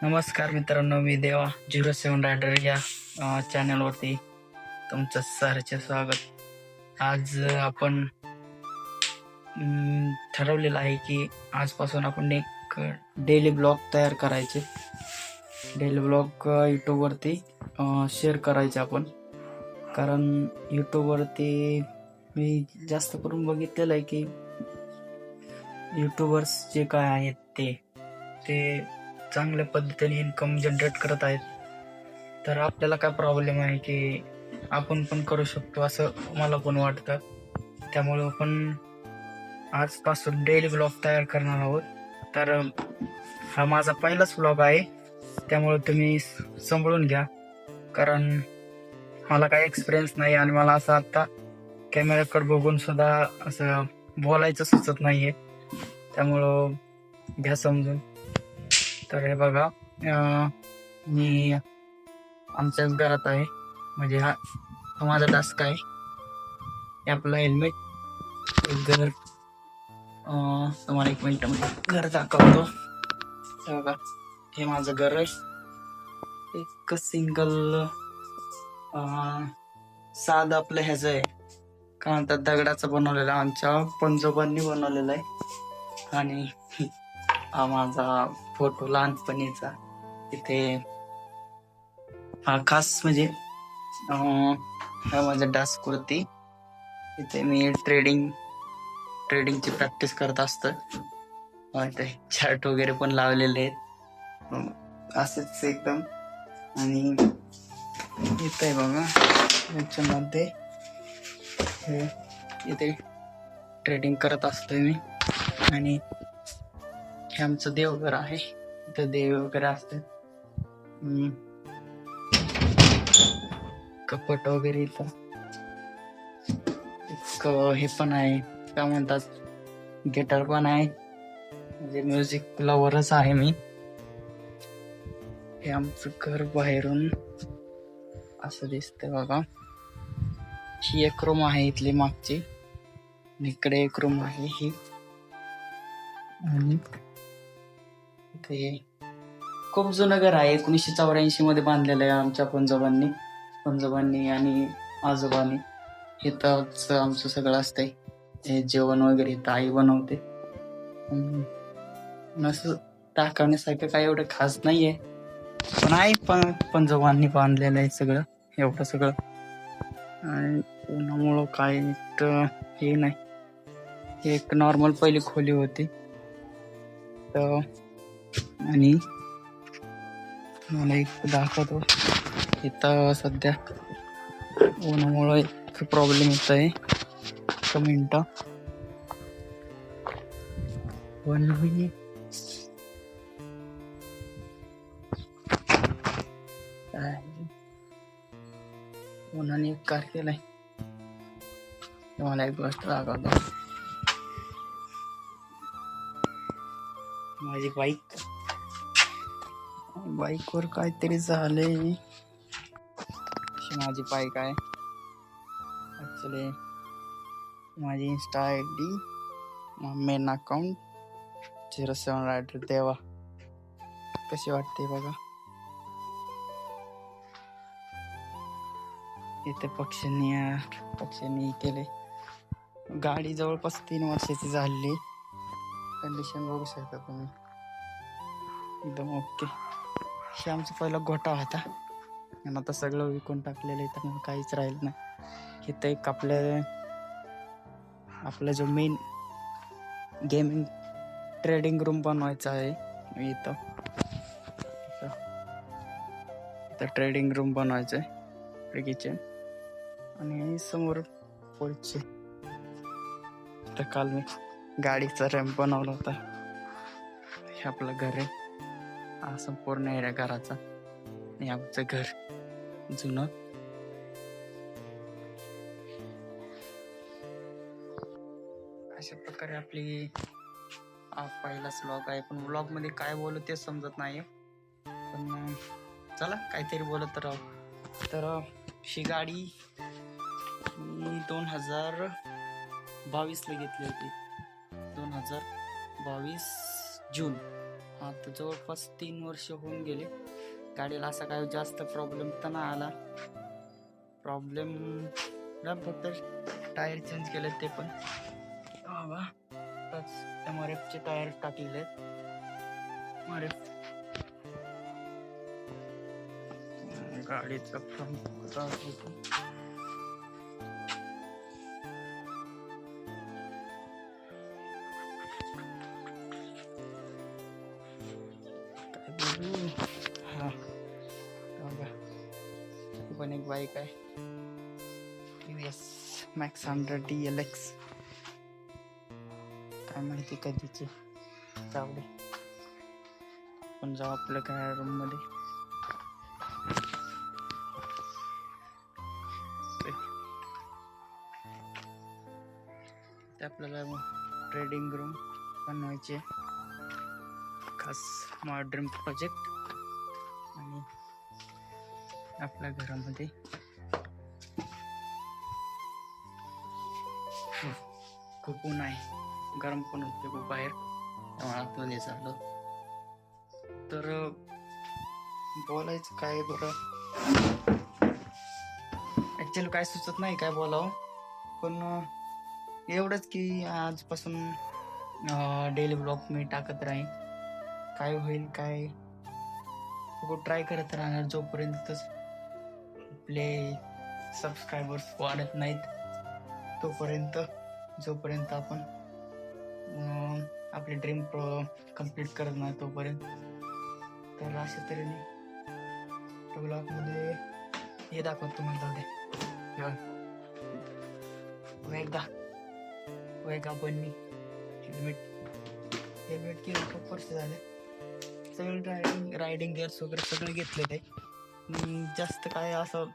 नमस्कार मित्रांनो, मी देवा 07 रायडर या चॅनलवरती तुमचं सहर्ष स्वागत. आज आपण ठरवलेलं आहे की आजपासून आपण एक डेली ब्लॉग तयार करायचे. डेली ब्लॉग यूट्यूबवरती शेअर करायचे आपण, कारण यूट्यूबवरती मी जास्त करून बघितलेलं आहे की यूट्यूबर्स जे काय आहेत ते चांगल्या पद्धतीने इन्कम जनरेट करत आहेत. तर आपल्याला काय प्रॉब्लेम आहे की आपण पण करू शकतो असं मला पण वाटतं. त्यामुळे आपण आजपासून डेली ब्लॉग तयार करणार आहोत. तर हा माझा पहिलाच ब्लॉग आहे, त्यामुळे तुम्ही सांभाळून घ्या, कारण मला काही एक्सपिरियन्स नाही आणि मला असं आता कॅमेराकडे बघून सुद्धा असं बोलायचं सुचत नाहीये. त्यामुळं घ्या समजून. तर हे बघा, मी आमच्याच घरात आहे, म्हणजे हा माझा टास्क आहे. हे आपलं हेल्मेट, एक घर, तुम्हाला 1 मिनिटामध्ये घर दाखवतो. हे बघा, हे माझं घर आहे. एक सिंगल साध आपलं ह्याचं आहे, का म्हणतात, दगडाचं बनवलेलं, आमच्या पंजोबांनी बनवलेलं आहे. आणि हा माझा फोटो लहानपणीचा, इथे हा खास म्हणजे हा माझा टास्क वरती, इथे मी ट्रेडिंगची प्रॅक्टिस करत असतो. चार्ट वगैरे पण लावलेले आहेत असेच एकदम. आणि इथे बघा, याच्यामध्ये इथे ट्रेडिंग करत असतोय मी. आणि हे आमचं देवघर आहे, इथं देव वगैरे असते, कपट वगैरे. इथं एक हे पण आहे, काय म्हणतात, गिटार पण आहे, म्हणजे म्युझिक लवरच आहे मी. हे आमचं घर बाहेरून असं दिसतंय बघा. ही एक रूम आहे इथली मागची, इकडे एक रूम आहे ही. आणि ते खूप जुनं घर आहे, 1984 मध्ये बांधलेलं आहे आमच्या पंजोबांनी आणि आजोबांनी. इथंच आमचं सगळं असतंय. हे जेवण वगैरे इथं आई बनवते. असं दाखवण्यासारखं काही एवढं खास नाहीये, पण आहे, पंजोबांनी बांधलेलं आहे सगळं, एवढं सगळं. आणि उन्हामुळं काय हे नाही, एक नॉर्मल पहिली खोली होती. तर आणि मला एक दाखवतो, इथं सध्या उन्हामुळं एक प्रॉब्लेम येत आहे. 1 मिनिट, 1 मिनिट. उन्हाने एक कार केलाय, मला एक गोष्ट दाखवतो. माझी बाईकवर काहीतरी झालंय. माझी बाईक आहे ऍक्च्युली, माझी insta ID, main account 07 rider Deva. कशी वाटते बघा. इथे पक्ष्यांनी केले. गाडी जवळपास 3 वर्षाची झालेली, कंडिशन बघू शकता तुम्ही, एकदम ओके. हे आमचा पहिला गोठा होता, आणि आता सगळं विकून टाकलेलं आहे, तर काहीच राहिलं नाही. इथं एक आपला जो मेन गेमिंग ट्रेडिंग रूम बनवायचा आहे. इथं ट्रेडिंग रूम बनवायचं आहे, किचन. आणि समोर पोर्च. तर काल मी गाडीचा रॅम्प बनवला होता. हे आपलं घर आहे, हा संपूर्ण एरिया घराचा. आणि आमचं घर जुनं. अशा प्रकारे आपली पहिलाच व्लॉग आहे, पण व्लॉग मध्ये काय बोलू ते समजत नाही, पण चला काहीतरी बोलत राहू. तर ही गाडी मी 2022 ला घेतली होती, 2022 जून. आता जवळपास 3 वर्ष होऊन गेले. गाडीला असा काय जास्त प्रॉब्लेम तर नाही आला. प्रॉब्लेम फक्त टायर चेंज केले ते पण MRF चे टायर टाकलेले आहेत. MRF गाडीचा फ्रंट होतो. हा पण एक बाईक आहे TVS Max 100 DLX. काय माहिती कधीची. जाऊ दे, पण जाऊ आपल्या काय रूम मध्ये. ते आपल्याला ट्रेडिंग रूम बनवायचे, खास माझा ड्रीम प्रोजेक्ट. आणि आपल्या घरामध्ये खूप ऊन आहे, गरम पण होते खूप बाहेर, त्यामुळे आतमध्ये झालं. तर बोलायचं काय बरं, ऍक्च्युअली काय सुचत नाही काय बोलावं. पण एवढंच की आजपासून डेली ब्लॉग मी टाकत राहीन. काय होईल काय ट्राय करत राहणार जोपर्यंत आपले सबस्क्रायबर्स वाढत नाहीत तोपर्यंत, जोपर्यंत आपण आपले ड्रीम कंप्लीट करत नाही तोपर्यंत. तर अशा तऱ्हेने ब्लॉगमध्ये हे दाखवत तुम्हाला. वेगा बन्नी हेल्मेट केलं खूप वर्ष झाले. सगळे रायडिंग गिअर्स वगैरे सगळे घेतलेले. जास्त काय असं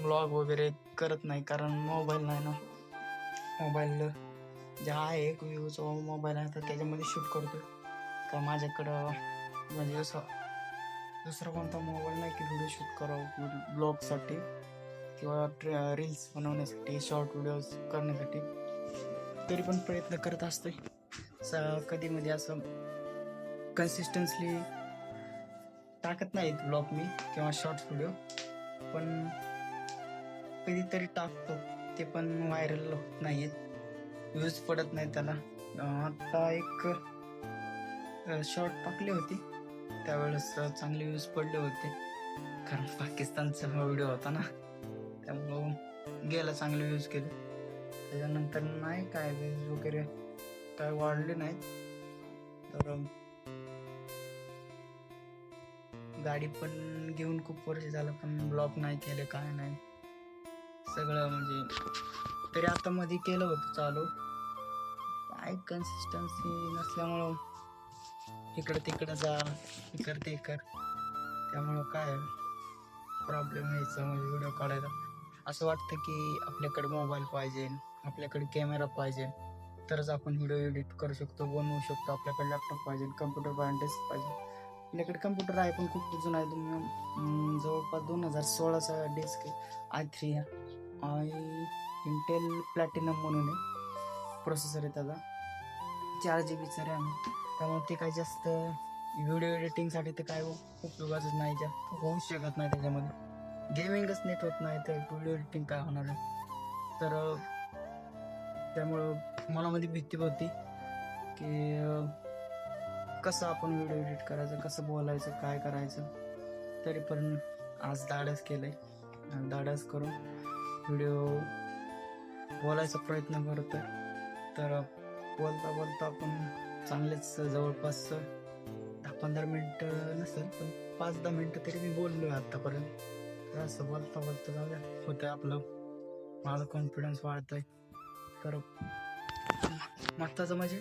ब्लॉग वगैरे करत नाही, कारण मोबाईल नाही ना. मोबाईल जे आहे एक व्ह्यूचा मोबाईल आहे, तर त्याच्यामध्ये शूट करतो. का माझ्याकडं म्हणजे असं दुसरा कोणता मोबाईल नाही की व्हिडिओ शूट करावं ब्लॉगसाठी किंवा रील्स बनवण्यासाठी, शॉर्ट व्हिडिओज करण्यासाठी. तरी पण प्रयत्न करत असतोय. कधी म्हणजे असं कन्सिस्टन्सली टाकत नाही ब्लॉग मी किंवा शॉर्ट्स व्हिडिओ, पण कधीतरी टाकतो. ते पण व्हायरल होत नाहीत, व्ह्यूज पडत नाही त्याला. आता एक शॉर्ट टाकली होती, त्यावेळेस चांगले व्ह्यूज पडले होते, कारण पाकिस्तानचा हा व्हिडिओ होता ना, त्यामुळं गेला, चांगले व्ह्यूज केले. त्याच्यानंतर नाही काय व्ह्यूज वगैरे काय वाढले नाहीत. तर गाडी पण घेऊन खूप वर्ष झालं, पण ब्लॉग नाही केले, काय नाही. सगळं म्हणजे तरी आता मध्ये केलं होतं चालू, काय कन्सिस्टन्सी नसल्यामुळं इकडं तिकडं जा, इकडं ते कर, त्यामुळं काय प्रॉब्लेम यायचा. म्हणजे व्हिडिओ काढायला असं वाटतं की आपल्याकडे मोबाईल पाहिजे, आपल्याकडे कॅमेरा पाहिजे, तरच आपण व्हिडिओ एडिट करू शकतो, बनवू शकतो. आपल्याकडे लॅपटॉप पाहिजे, कम्प्युटर पाहिजे, डेस्क पाहिजे. आपल्याकडे कम्प्युटर आहे पण खूप जुना आहे. जवळपास 2016चा डेस्क i3 इंटेल प्लॅटिनम म्हणून आहे, प्रोसेसर आहे त्याचा, 4 GB रॅम. त्यामुळे ते काही जास्त व्हिडिओ एडिटिंगसाठी ते काय उपयोगाचं नाही, जास्त होऊ शकत नाही त्याच्यामध्ये. गेमिंगच नीट होत नाही तर व्हिडिओ एडिटिंग काय होणार आहे. तर त्यामुळं मनामध्ये भीती होती की कसं आपण व्हिडिओ एडिट करायचं, कसं बोलायचं, काय करायचं. तरी पण आज धाडस केलंय, धाडस करून व्हिडिओ बोलायचा प्रयत्न करतोय. तर बोलता बोलता आपण चांगलेच जवळपास 10-15 मिनिटं नसेल पण 5-10 मिनिटं तरी मी बोललोय आतापर्यंत. तर असं बोलता बोलता जाऊया होतंय आपलं, माझा कॉन्फिडन्स वाढतोय. तर महत्त्वाचं म्हणजे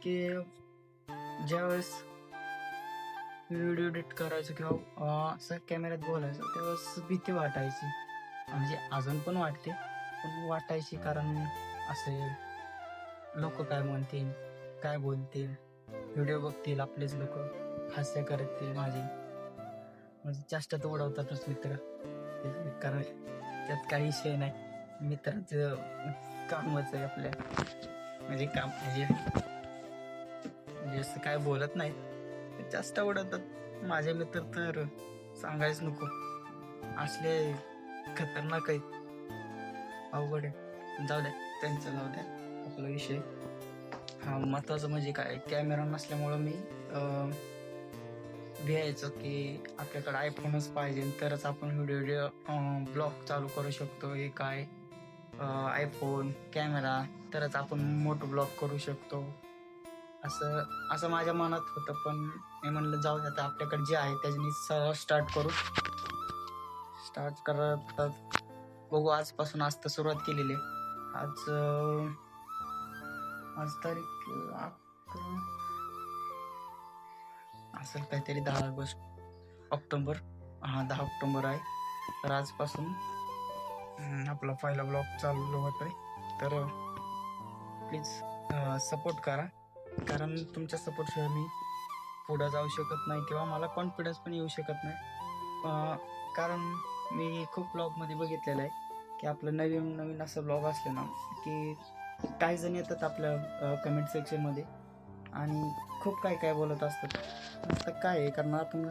की ज्यावेळेस व्हिडिओ एडिट करायचं किंवा असं कॅमेऱ्यात बोलायचं त्यावेळेस भीती वाटायची, म्हणजे अजून पण वाटते, पण वाटायची. कारण असे लोक काय म्हणतील, काय बोलतील, व्हिडिओ बघतील आपलेच लोक, हास्य करतील माझे, म्हणजे चेष्टा तर उडवतातच मित्र. कारण त्यात काही विषय नाही, मित्राचं कामच आहे आपल्या, म्हणजे काम म्हणजे असं काय बोलत नाही, जास्त आवडतात. माझे मित्र तर सांगायच नको, असले खतरनाक आहेत, अवघड आहे. जाऊ द्या, त्यांचं जाऊ द्या, आपला विषय. हा, महत्वाचं म्हणजे काय, कॅमेरा नसल्यामुळं मी भियायचं की आपल्याकडे आयफोनच पाहिजे तरच आपण व्हिडिओ ब्लॉग चालू करू शकतो. हे काय, आयफोन कॅमेरा तरच आपण मोठं ब्लॉग करू शकतो, असं असं माझ्या मनात होतं. पण मी म्हणलं जाऊ दे, आता आपल्याकडे जे आहे त्याच्यानी स्टार्ट करू. स्टार्ट करत बघू, आजपासून आज तर सुरुवात केलेली आहे. आज तारीख 11 असेल काहीतरी, 10 ऑक्टोबर. हा, 10 ऑक्टोबर आहे. तर आजपासून आपला पहिला ब्लॉग चालू होत आहे. तर प्लीज सपोर्ट करा, कारण तुमच्या सपोर्टशिवाय मी पुढं जाऊ शकत नाही किंवा मला कॉन्फिडन्स पण येऊ शकत नाही. कारण मी खूप ब्लॉगमध्ये बघितलेलं आहे की आपलं नवीन असं ब्लॉग असले ना की काही जण येतात आपल्या कमेंट सेक्शनमध्ये आणि खूप काय बोलत असतात. नुसतं काय आहे, कारण आपण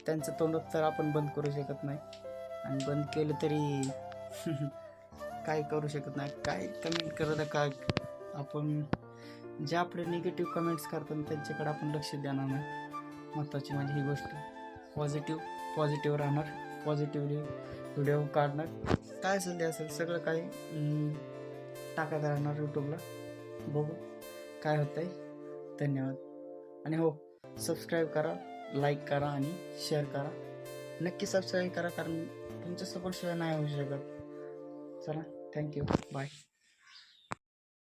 त्यांचं तोंड तर आपण बंद करू शकत नाही, आणि बंद केलं तरी काय करू शकत नाही. काय कमेंट करत काय, आपण जे आपले निगेटिव्ह कमेंट्स करतात त्यांच्याकडे आपण लक्ष देणार नाही. महत्त्वाची म्हणजे ही गोष्ट, पॉझिटिव्ह राहणार, पॉझिटिव्हली व्हिडिओ काढणार, काय असेल ते असेल सगळं काही टाकत राहणार यूट्यूबला. बघू काय होतंय. धन्यवाद. आणि हो, सबस्क्राईब करा, लाईक करा आणि शेअर करा. नक्की सबस्क्राईब करा, कारण तुमच्या सपोर्टशिवाय नाही होऊ शकत. चला, थँक्यू, बाय.